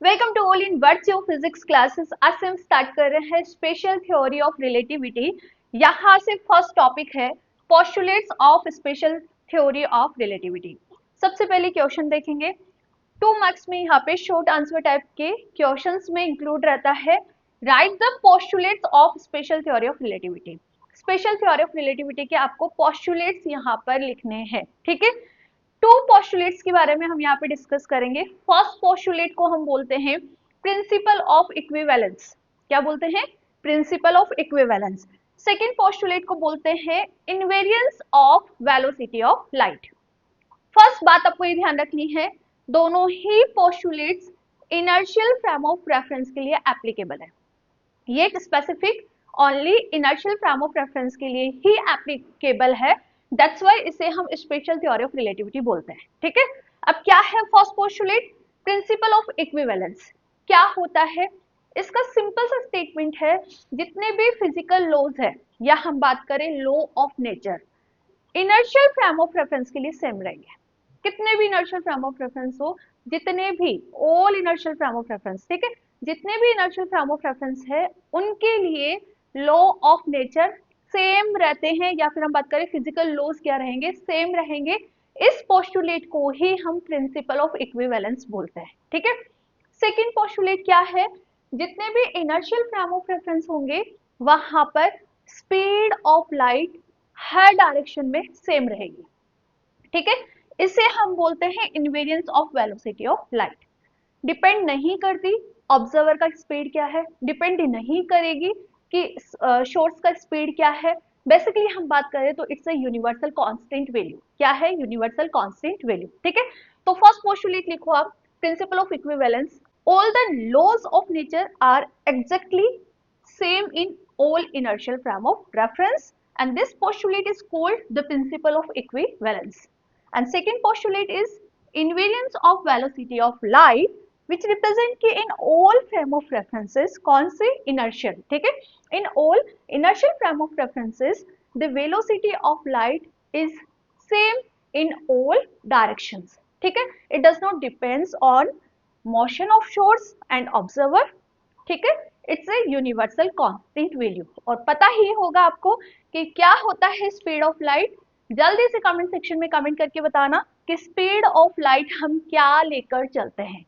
Welcome to all in words your physics classes. आज से हम स्टार्ट कर रहे हैं स्पेशल थ्योरी ऑफ रिलेटिविटी। यहाँ से फर्स्ट टॉपिक है postulates of special theory of relativity. सबसे पहले क्वेश्चन देखेंगे। 2 मार्क्स में यहाँ पे शॉर्ट आंसर टाइप के क्वेश्चंस में इंक्लूड रहता है right the postulates of special theory of relativity. Special theory of relativity के आपको पोस्टुलेट्स यहाँ पर लिखने हैं, ठीक है। टू पोस्टुलेट्स के बारे में हम यहाँ पे डिस्कस करेंगे। फर्स्ट पोस्टुलेट को हम बोलते हैं प्रिंसिपल ऑफ इक्विवेलेंस। क्या बोलते हैं? Principle of equivalence. Second postulate को बोलते हैं invariance of velocity of light. First बात आपको ये ध्यान रखनी है, दोनों ही postulates inertial frame of reference के लिए एप्लीकेबल है। ये specific only inertial frame of reference के लिए ही एप्लीकेबल है। दैट्स व्हाई इसे हम स्पेशल थ्योरी ऑफ रिलेटिविटी बोलते हैं, ठीक है। अब क्या है first postulate? Principal of equivalence. क्या होता है इसका? सिंपल सा स्टेटमेंट है, जितने भी फिजिकल लॉज है या हम बात करें law of nature, inertial frame of reference के लिए सेम रहेंगे। कितने भी इनर्शियल फ्रेम ऑफ रेफरेंस हो, जितने भी all inertial frame of reference, ठीक है, जितने भी इनर्शियल फ्रेम ऑफ रेफरेंस है उनके लिए लॉ ऑफ नेचर सेम रहते हैं, या फिर हम बात करें फिजिकल लॉज क्या रहेंगे? सेम रहेंगे। इस पोस्टुलेट को ही हम प्रिंसिपल ऑफ इक्विवेलेंस बोलते हैं, ठीक है। सेकेंड पोस्टुलेट क्या है? जितने भी इनर्शियल फ्रेम ऑफ रेफरेंस होंगे वहां पर speed of light her direction में सेम रहेगी, ठीक है। इसे हम बोलते हैं invariance of velocity of light. Depend नहीं करती ऑब्जर्वर का स्पीड क्या है, डिपेंड नहीं करेगी कि सोर्स का स्पीड क्या है। बेसिकली हम बात करें तो it's a universal constant value. क्या है? यूनिवर्सल कांस्टेंट वैल्यू, ठीक है। तो फर्स्ट पोस्टुलेट लिखो आप, principle of equivalence. All the laws of nature are exactly same in all inertial frame of reference, and this postulate is called the principle of equivalence. And second postulate is invariance of velocity of light, which represent कि in all frame of references कौन से? inertial, ठीक है। in all inertial frame of references the velocity of light is same in all directions, ठीक है। it does not depends on motion of source and observer, ठीक है। It's a universal constant value. और पता ही होगा आपको कि क्या होता है स्पीड ऑफ लाइट। जल्दी से कमेंट सेक्शन में कमेंट करके बताना कि स्पीड ऑफ लाइट हम क्या लेकर चलते हैं।